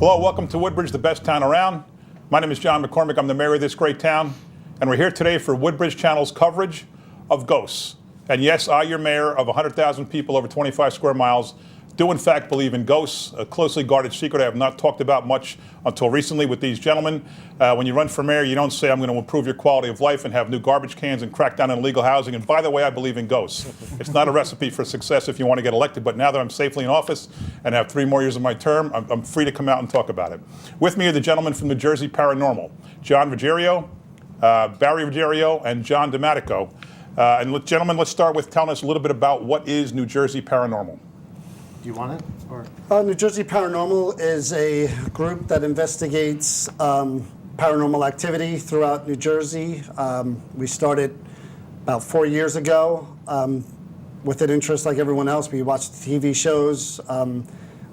Hello, welcome to Woodbridge, the best town around. My name is John McCormac. I'm the mayor of this great town, and we're here today for Woodbridge Channel's coverage of ghosts. And yes, I, your mayor of 100,000 people over 25 square miles, do in fact believe in ghosts, a closely guarded secret I have not talked about much until recently with these gentlemen. When you run for mayor, you don't say I'm going to improve your quality of life and have new garbage cans and crack down on illegal housing. And by the way, I believe in ghosts. It's not a recipe for success if you want to get elected, but now that I'm safely in office and have 3 more years of my term, I'm free to come out and talk about it. With me are the gentlemen from the Jersey Paranormal, John Ruggiero, Barry Ruggiero, and John Domatico. Gentlemen, let's start with telling us a little bit about what is New Jersey Paranormal. Do you want it? Or? New Jersey Paranormal is a group that investigates paranormal activity throughout New Jersey. We started about 4 years ago with an interest like everyone else. We watched TV shows.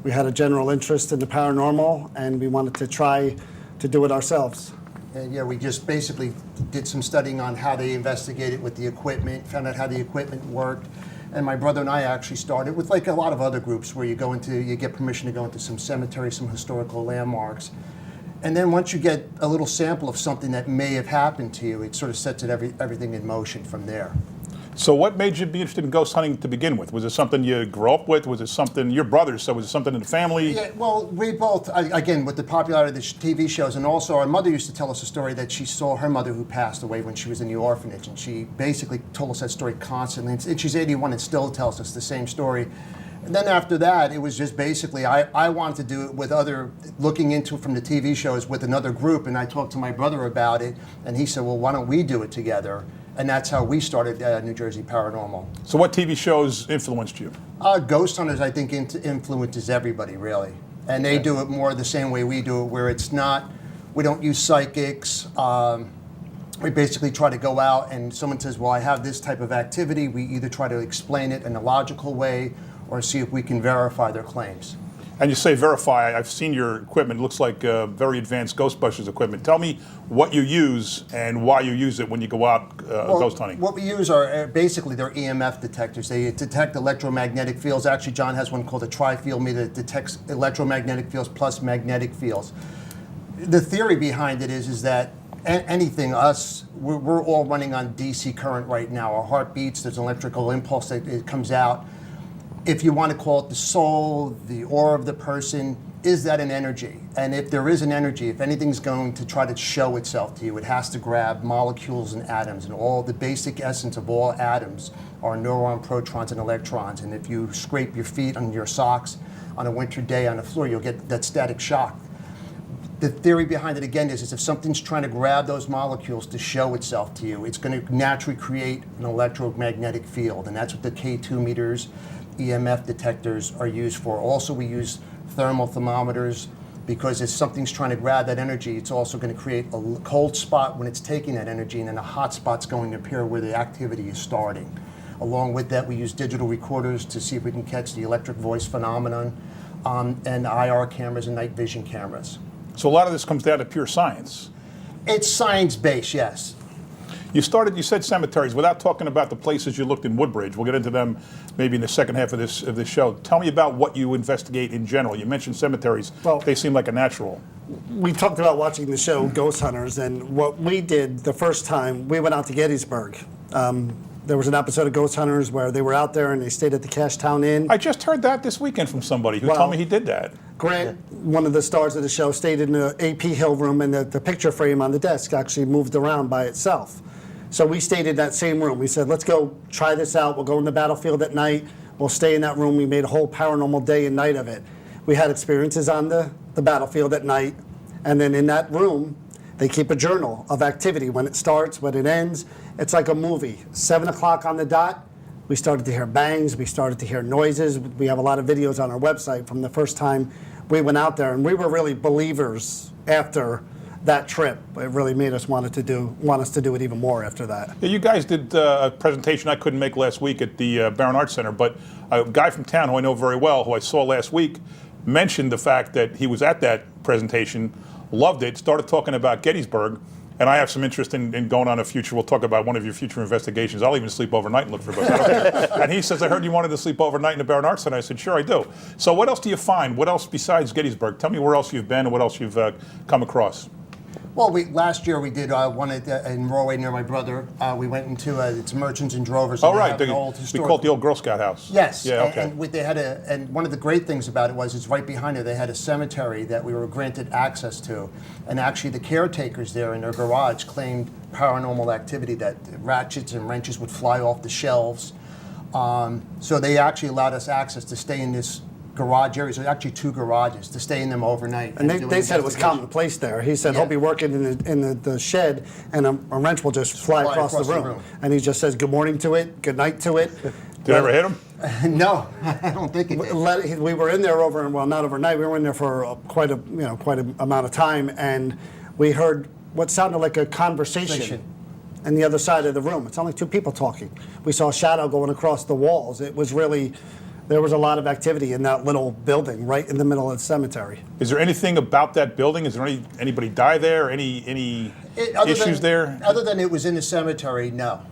We had a general interest in the paranormal, and we wanted to try to do it ourselves. And yeah, we just basically did some studying on how they investigated with the equipment, found out how the equipment worked. And my brother and I actually started with, like a lot of other groups, where you get permission to go into some cemeteries, some historical landmarks. And then once you get a little sample of something that may have happened to you, it sort of sets everything in motion from there. So what made you be interested in ghost hunting to begin with? Was it something you grew up with? Was it something, your brothers, so was it something in the family? Yeah, well, we both, again, with the popularity of the TV shows, and also our mother used to tell us a story that she saw her mother who passed away when she was in the orphanage, and she basically told us that story constantly, and she's 81 and still tells us the same story. And then after that, it was just basically, I wanted to do it with looking into it from the TV shows with another group, and I talked to my brother about it, and he said, well, why don't we do it together? And that's how we started New Jersey Paranormal. So what TV shows influenced you? Ghost Hunters, I think, influences everybody, really. And they do it more the same way we do it, where it's not, we don't use psychics. We basically try to go out and someone says, well, I have this type of activity. We either try to explain it in a logical way or see if we can verify their claims. And you say verify. I've seen your equipment. It looks like very advanced Ghostbusters equipment. Tell me what you use and why you use it when you go out ghost hunting. What we use are basically they're EMF detectors. They detect electromagnetic fields. Actually, John has one called a tri-field meter that detects electromagnetic fields plus magnetic fields. The theory behind it is that anything, we're all running on DC current right now. Our heart beats, there's an electrical impulse that it comes out. If you want to call it the soul, the aura of the person, is that an energy? And if there is an energy, if anything's going to try to show itself to you, it has to grab molecules and atoms, and all the basic essence of all atoms are neutron, protons, and electrons. And if you scrape your feet on your socks on a winter day on the floor, you'll get that static shock. The theory behind it, again, is if something's trying to grab those molecules to show itself to you, it's going to naturally create an electromagnetic field, and that's what the K2 meters, EMF detectors are used for. Also, we use thermal thermometers because if something's trying to grab that energy, it's also going to create a cold spot when it's taking that energy, and then a hot spot's going to appear where the activity is starting. Along with that, we use digital recorders to see if we can catch the electric voice phenomenon, and IR cameras and night vision cameras. So a lot of this comes down to pure science. It's science-based, yes. You said cemeteries, without talking about the places you looked in Woodbridge. We'll get into them maybe in the second half of this show. Tell me about what you investigate in general. You mentioned cemeteries. Well, they seem like a natural. We talked about watching the show Ghost Hunters, and what we did the first time, we went out to Gettysburg. There was an episode of Ghost Hunters where they were out there and they stayed at the Cashtown Inn. I just heard that this weekend from somebody who told me he did that. Grant, one of the stars of the show, stayed in the AP Hill room, and the picture frame on the desk actually moved around by itself. So we stayed in that same room. We said, let's go try this out. We'll go in the battlefield at night. We'll stay in that room. We made a whole paranormal day and night of it. We had experiences on the battlefield at night. And then in that room, they keep a journal of activity, when it starts, when it ends. It's like a movie. 7 o'clock on the dot, we started to hear bangs. We started to hear noises. We have a lot of videos on our website from the first time we went out there. And we were really believers after that trip. It really made us want us to do it even more after that. Yeah, you guys did a presentation I couldn't make last week at the Barron Arts Center, but a guy from town who I know very well, who I saw last week, mentioned the fact that he was at that presentation, loved it, started talking about Gettysburg, And I have some interest in going on a future. We'll talk about one of your future investigations. I'll even sleep overnight and look for ghosts. I don't care. And he says, I heard you wanted to sleep overnight in the Barron Arts Center. I said, sure, I do. So what else do you find? What else besides Gettysburg? Tell me where else you've been and what else you've come across. Well, last year we did one in Norway near my brother. We went into it's Merchants and Drovers. Oh, right. We call it the old Girl Scout house. Yes. Yeah, okay. And one of the great things about it was it's right behind it. They had a cemetery that we were granted access to. And actually the caretakers there in their garage claimed paranormal activity, that ratchets and wrenches would fly off the shelves. So they actually allowed us access to stay in this garage areas. There's actually 2 garages to stay in them overnight. And they said it was commonplace there. He said, he'll be working in the shed, and a wrench will just fly across the room. And he just says good morning to it, good night to it. Did it ever hit him? No, I don't think it did. We were in there not overnight. We were in there for quite a amount of time, and we heard what sounded like a conversation in the other side of the room. It's only 2 people talking. We saw a shadow going across the walls. It was really. There was a lot of activity in that little building right in the middle of the cemetery. Is there anything about that building? Is there anybody die there? Any issues there? Other than it was in the cemetery, no.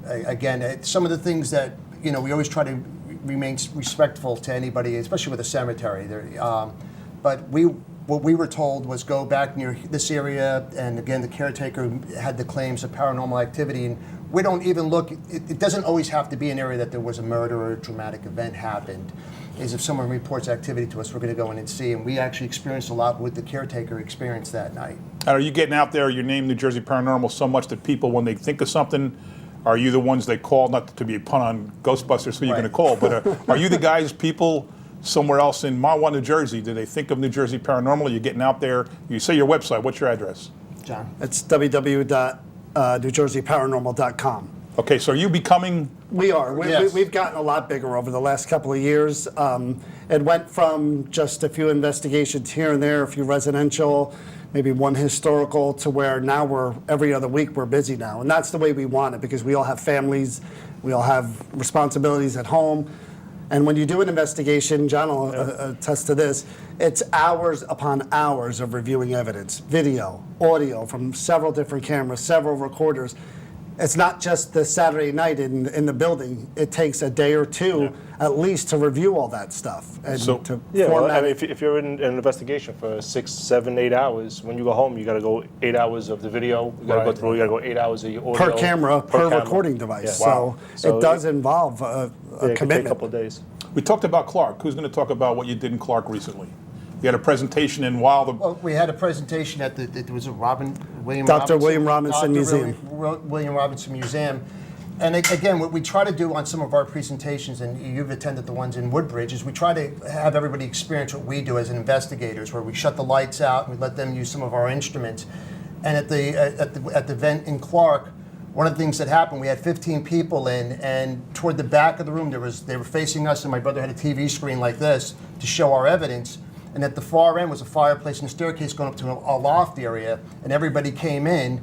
Again, some of the things that, we always try to remain respectful to anybody, especially with a cemetery. But what we were told was go back near this area, and again, the caretaker had the claims of paranormal activity, and we don't even look. It doesn't always have to be an area that there was a murder or a dramatic event happened. Is if someone reports activity to us, we're going to go in and see, and we actually experienced a lot with the caretaker experienced that night. And are you getting out there, your name, New Jersey Paranormal, so much that people, when they think of something, are you the ones they call, not to be a pun on Ghostbusters, who you're going to call, but are you the guys people somewhere else in Mahwah, New Jersey, do they think of New Jersey Paranormal? You're getting out there. You say your website. What's your address? John? It's www.newjerseyparanormal.com. Okay, so are you becoming... We are. Yes. We've gotten a lot bigger over the last couple of years. It went from just a few investigations here and there, a few residential, maybe one historical, to where now every other week we're busy now. And that's the way we want it, because we all have families, we all have responsibilities at home. And when you do an investigation, John will attest to this, it's hours upon hours of reviewing evidence, video, audio from several different cameras, several recorders. It's not just the Saturday night in the building. It takes a day or 2 at least to review all that stuff. And to format if you're in an investigation for 6, 7, 8 hours, when you go home, you got to go 8 hours of the video. You got to go through. You got to go 8 hours of your audio per camera, per recording device. Yeah. Wow. So it does involve a it could commitment. take a couple of days. We talked about Clark. Who's going to talk about what you did in Clark recently? You had a presentation in while the... Well, we had a presentation at it was a William Robinson Museum. William Robinson Museum. And again, what we try to do on some of our presentations, and you've attended the ones in Woodbridge, is we try to have everybody experience what we do as investigators, where we shut the lights out and we let them use some of our instruments. And at the event in Clark, one of the things that happened, we had 15 people in, and toward the back of the room, they were facing us, and my brother had a TV screen like this to show our evidence. And at the far end was a fireplace and a staircase going up to a loft area, and everybody came in,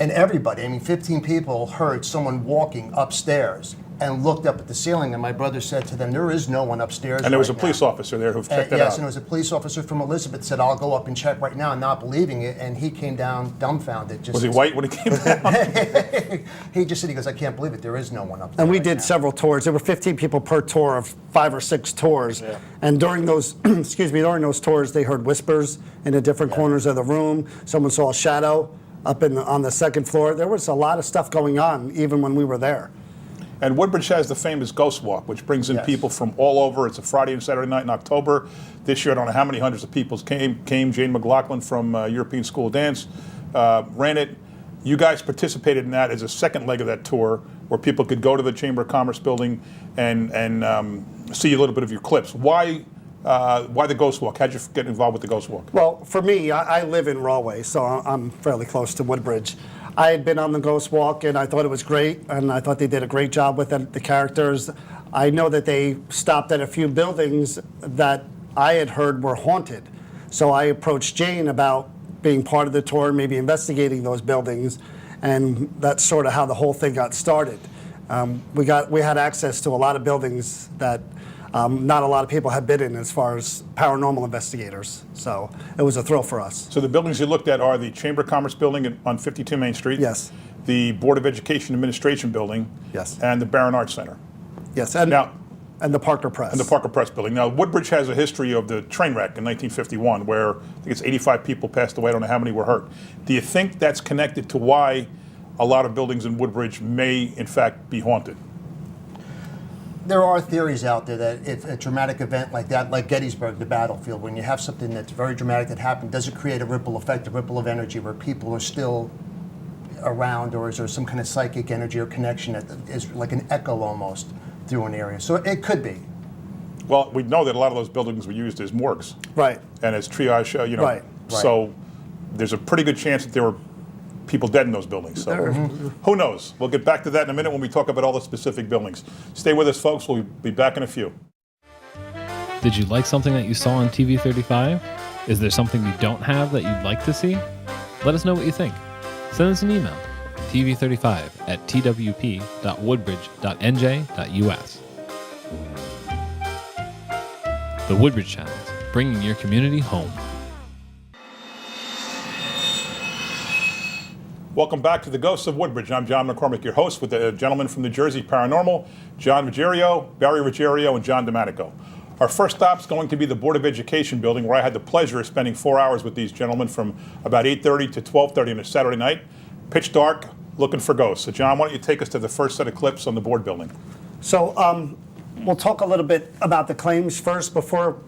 and everybody, 15 people heard someone walking upstairs and looked up at the ceiling, and my brother said to them, there is no one upstairs. And there was right a police now. officer there who checked it out. Yes, and there was a police officer from Elizabeth said, I'll go up and check right now, not believing it, and he came down dumbfounded. Was he white when he came down? He just said, he goes, I can't believe it, there is no one up there. And we right did now. several tours. There were 15 people per tour of 5 or 6 tours. Yeah. And during those, during those tours, they heard whispers in the different corners of the room. Someone saw a shadow up on the second floor. There was a lot of stuff going on even when we were there. And Woodbridge has the famous Ghost Walk, which brings in people from all over. It's a Friday and Saturday night in October. This year, I don't know how many hundreds of people came. Jane McLaughlin from European School of Dance ran it. You guys participated in that as a second leg of that tour, where people could go to the Chamber of Commerce building and see a little bit of your clips. Why the Ghost Walk? How'd you get involved with the Ghost Walk? Well, for me, I live in Rahway, so I'm fairly close to Woodbridge. I had been on the Ghost Walk, and I thought it was great, and I thought they did a great job with the characters. I know that they stopped at a few buildings that I had heard were haunted. So I approached Jane about being part of the tour, maybe investigating those buildings, and that's sort of how the whole thing got started. We had access to a lot of buildings that not a lot of people have been in as far as paranormal investigators. So it was a thrill for us. So the buildings you looked at are the Chamber of Commerce building on 52 Main Street. Yes. The Board of Education Administration building. Yes. And the Barron Arts Center. Yes, and the Parker Press. And the Parker Press building. Now, Woodbridge has a history of the train wreck in 1951 where I think it's 85 people passed away. I don't know how many were hurt. Do you think that's connected to why a lot of buildings in Woodbridge may, in fact, be haunted? There are theories out there that if a dramatic event like that, like Gettysburg, the battlefield, when you have something that's very dramatic that happened, does it create a ripple effect, a ripple of energy where people are still around, or is there some kind of psychic energy or connection that is like an echo almost through an area? So it could be. Well, we know that a lot of those buildings were used as morgues. Right. And as triage, Right. So there's a pretty good chance that there were people dead in those buildings. So who knows? We'll get back to that in a minute when we talk about all the specific buildings. Stay with us, folks. We'll be back in a few. Did you like something that you saw on TV 35? Is there something we don't have that you'd like to see? Let us know what you think. Send us an email, tv35@twp.woodbridge.nj.us. The Woodbridge Channels, bringing your community home. Welcome back to the Ghosts of Woodbridge. I'm John McCormac, your host, with the gentlemen from the Jersey Paranormal, John Ruggiero, Barry Ruggiero, and John Domenico. Our first stop is going to be the Board of Education building, where I had the pleasure of spending 4 hours with these gentlemen from about 8:30 to 12:30 on a Saturday night. Pitch dark, looking for ghosts. So, John, why don't you take us to the first set of clips on the board building? So we'll talk a little bit about the claims first. Before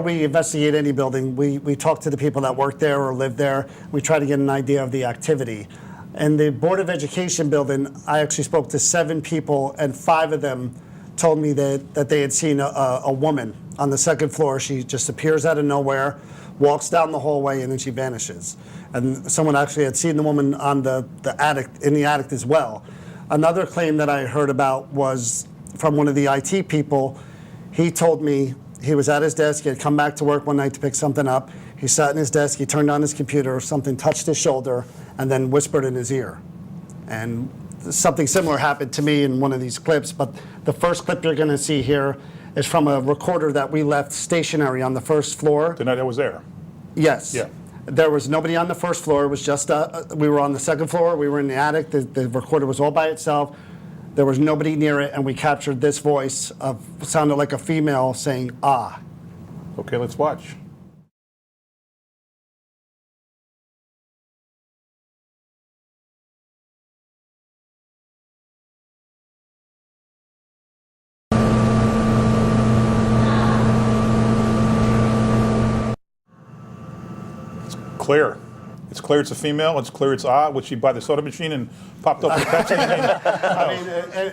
we investigate any building, we talk to the people that work there or live there. We try to get an idea of the activity. And the Board of Education building, I actually spoke to 7 people, and 5 of them told me that they had seen a woman on the second floor. She just appears out of nowhere, walks down the hallway, and then she vanishes. And someone actually had seen the woman on the attic, in the attic as well. Another claim that I heard about was from one of the IT people. He told me he was at his desk, he had come back to work one night to pick something up. He sat in his desk, he turned on his computer, something touched his shoulder, and then whispered in his ear. And something similar happened to me in one of these clips, but the first clip you're gonna see here is from a recorder that we left stationary on the first floor. The night I was there. Yes. Yeah. There was nobody on the first floor. It was just, we were on the second floor, we were in the attic, the recorder was all by itself. There was nobody near it, and we captured this voice sounded like a female saying, "Ah." Okay, let's watch. It's clear. It's clear it's a female. It's clear it's was she by the soda machine and popped open the Pepsi? I mean,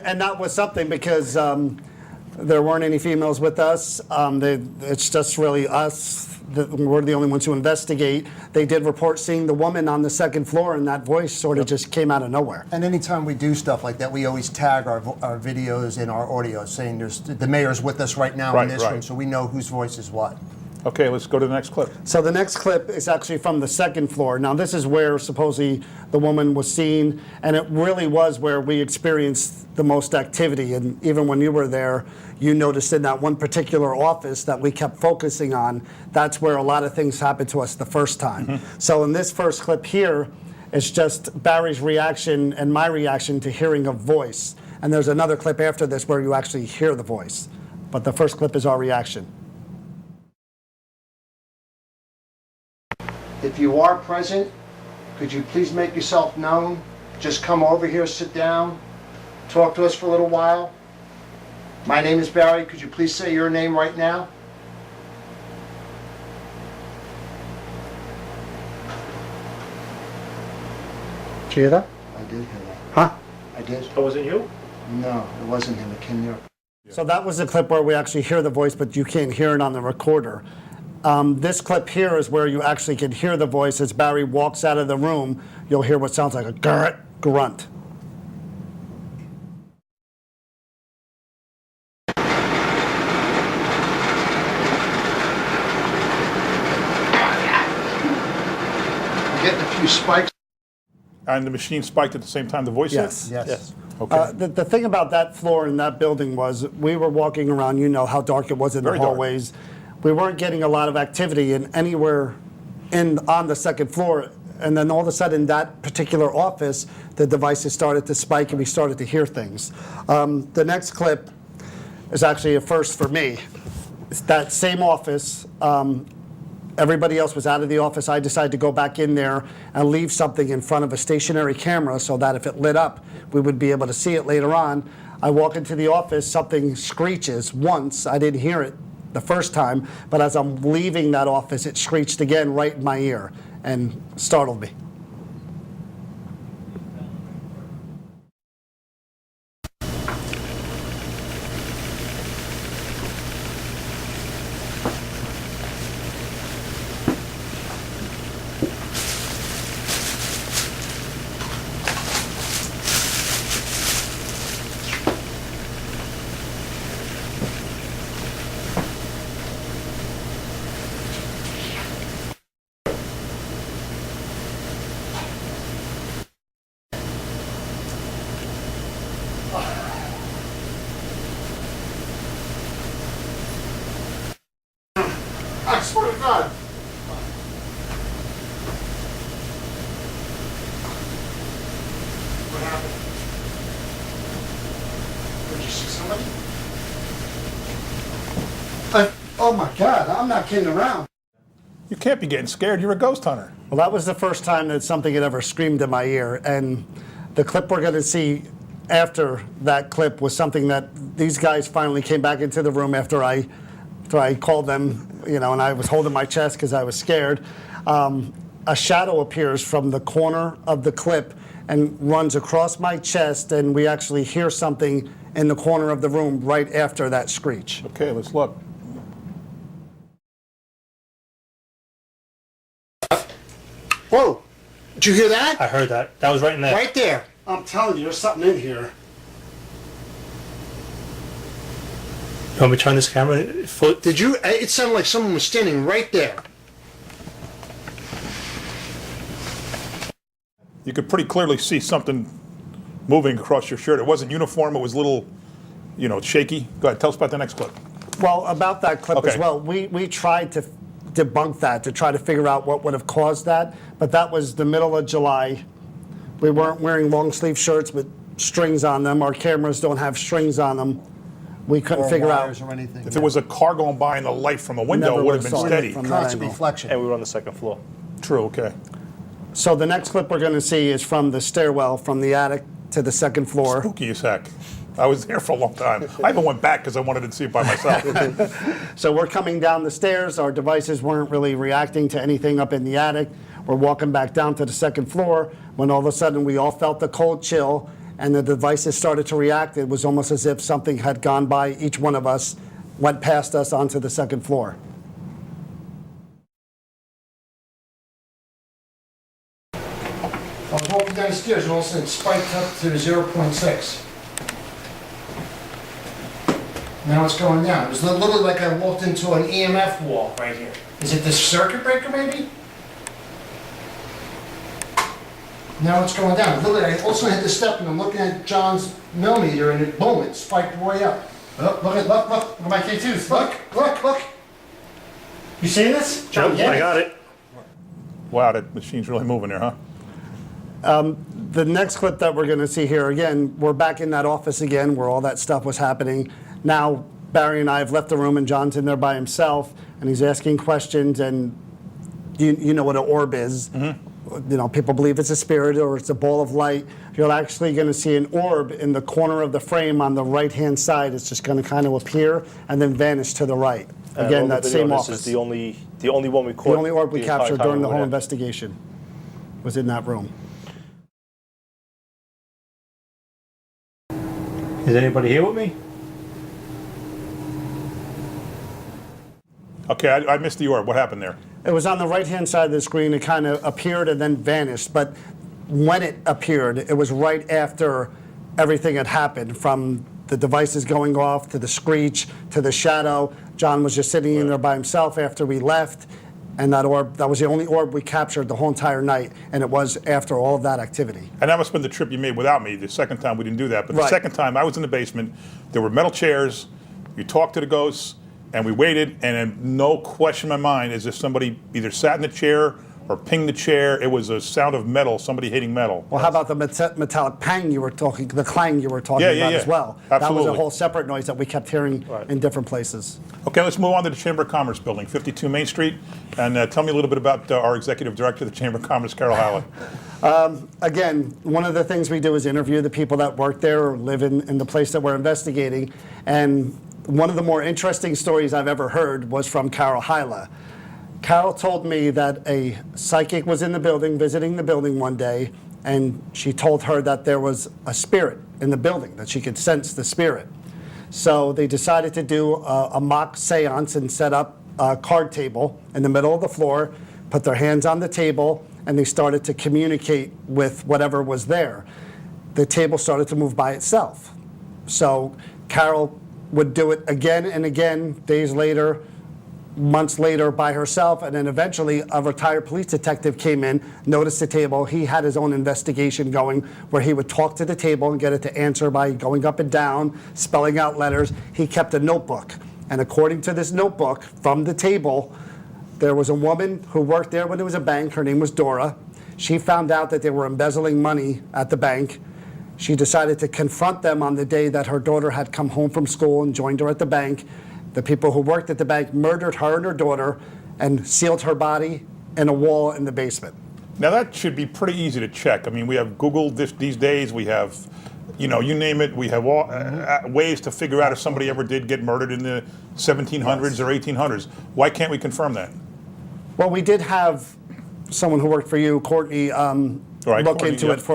and that was something because there weren't any females with us. It's just really us. We're the only ones who investigate. They did report seeing the woman on the second floor, and that voice sort of just came out of nowhere. And anytime we do stuff like that, we always tag our videos and our audio saying the mayor's with us right now in this room, so we know whose voice is what. Okay, let's go to the next clip. So the next clip is actually from the second floor. Now this is where supposedly the woman was seen, and it really was where we experienced the most activity. And even when you were there, you noticed in that one particular office that we kept focusing on, that's where a lot of things happened to us the first time. Mm-hmm. So in this first clip here, it's just Barry's reaction and my reaction to hearing a voice. And there's another clip after this where you actually hear the voice. But the first clip is our reaction. If you are present, could you please make yourself known? Just come over here, sit down, talk to us for a little while. My name is Barry. Could you please say your name right now? Did you hear that? I did hear that. Huh? I did. Oh, was it you? No, it wasn't him. It came here. So that was the clip where we actually hear the voice, but you can't hear it on the recorder. This clip here is where you actually can hear the voice. As Barry walks out of the room, you'll hear what sounds like a grunt. Getting a few spikes. And the machine spiked at the same time the voice Yes. hit? Yes. Okay. The thing about that floor in that building was we were walking around, you know how dark it was in Very the dark. hallways. We weren't getting a lot of activity in anywhere on the second floor. And then all of a sudden, that particular office, the devices started to spike and we started to hear things. The next clip is actually a first for me. It's that same office. Everybody else was out of the office. I decided to go back in there and leave something in front of a stationary camera so that if it lit up, we would be able to see it later on. I walk into the office, something screeches once. I didn't hear it the first time, but as I'm leaving that office, it screeched again right in my ear and startled me. I swear to God. What happened? Did you see somebody? Oh my God, I'm not kidding around. You can't be getting scared. You're a ghost hunter. Well, that was the first time that something had ever screamed in my ear. And the clip we're going to see after that clip was something that these guys finally came back into the room after I called them, you know, and I was holding my chest because I was scared. A shadow appears from the corner of the clip and runs across my chest, and we actually hear something in the corner of the room right after that screech. Okay, let's look. Whoa! Did you hear that? I heard that. That was right in there. Right there. I'm telling you, there's something in here. You want me to turn this camera? Did you? It sounded like someone was standing right there. You could pretty clearly see something moving across your shirt. It wasn't uniform. It was a little, you know, shaky. Go ahead. Tell us about the next clip. Well, about that clip Okay. as well, we tried to debunk that, to try to figure out what would have caused that, but that was the middle of July. We weren't wearing long sleeve shirts with strings on them. Our cameras don't have strings on them. We couldn't Or figure out. wires or anything. If there was a car going by and the light from a window, Never it would have would've been saw it steady. from that Constant angle. reflection. And we were on the second floor. True, okay. So the next clip we're going to see is from the stairwell from the attic to the second floor. Spooky as heck. I was there for a long time. I even went back because I wanted to see it by myself. So we're coming down the stairs. Our devices weren't really reacting to anything up in the attic. We're walking back down to the second floor when all of a sudden we all felt the cold chill and the devices started to react. It was almost as if something had gone by each one of us, went past us onto the second floor. I was walking down the stairs and all of a sudden it spiked up to 0.6. Now it's going down. It was literally like I walked into an EMF wall right here. Is it the circuit breaker maybe? Now it's going down. Literally, I also hit the step and I'm looking at John's millimeter and it, boom, it spiked way up. Look at my K2s. Look. You see this? John, Yep, I got it. Wow, that machine's really moving there, huh? The next clip that we're going to see here, again, we're back in that office again where all that stuff was happening. Now, Barry and I have left the room and John's in there by himself and he's asking questions, and you know what an orb is. Mm-hmm. You know, people believe it's a spirit or it's a ball of light. You're actually going to see an orb in the corner of the frame on the right-hand side. It's just going to kind of appear and then vanish to the right. Again, On the that video, same this office. is the only one we caught. The only orb we the entire captured time during the we whole were there. investigation was in that room. Is anybody here with me? Okay, I missed the orb. What happened there? It was on the right-hand side of the screen. It kind of appeared and then vanished. But when it appeared, it was right after everything had happened, from the devices going off to the screech to the shadow. John was just sitting in there by himself after we left. And that orb, that was the only orb we captured the whole entire night, and it was after all of that activity. And that must have been the trip you made without me. The second time we didn't do that. But the Right. second time I was in the basement, there were metal chairs, you talked to the ghosts, and we waited, and then no question in my mind is if somebody either sat in the chair or pinged the chair. It was a sound of metal, somebody hitting metal. Well, how about the metallic pang you were talking, the clang you were talking Yeah, about yeah. as well? That was Absolutely. a whole separate noise that we kept hearing Right. in different places. Okay, let's move on to the Chamber of Commerce building, 52 Main Street, and tell me a little bit about our executive director of the Chamber of Commerce, Carol Howlett. Again, one of the things we do is interview the people that work there or live in the place that we're investigating. And one of the more interesting stories I've ever heard was from Carol Hyla. Carol told me that a psychic was in the building, visiting the building one day, and she told her that there was a spirit in the building, that she could sense the spirit. So they decided to do a mock seance and set up a card table in the middle of the floor, put their hands on the table, and they started to communicate with whatever was there. The table started to move by itself. So Carol would do it again and again, days later, months later by herself, and then eventually a retired police detective came in, noticed the table. He had his own investigation going where he would talk to the table and get it to answer by going up and down, spelling out letters. He kept a notebook, and according to this notebook from the table, there was a woman who worked there when it was a bank. Her name was Dora. She found out that they were embezzling money at the bank. She decided to confront them on the day that her daughter had come home from school and joined her at the bank. The people who worked at the bank murdered her and her daughter and sealed her body in a wall in the basement. Now that should be pretty easy to check. I mean, we have Google these days. We have, you name it. We have all ways to figure out if somebody ever did get murdered in the 1700s or 1800s. Why can't we confirm that? Well, we did have someone who worked for you, Courtney, look Courtney, into yep. it for us.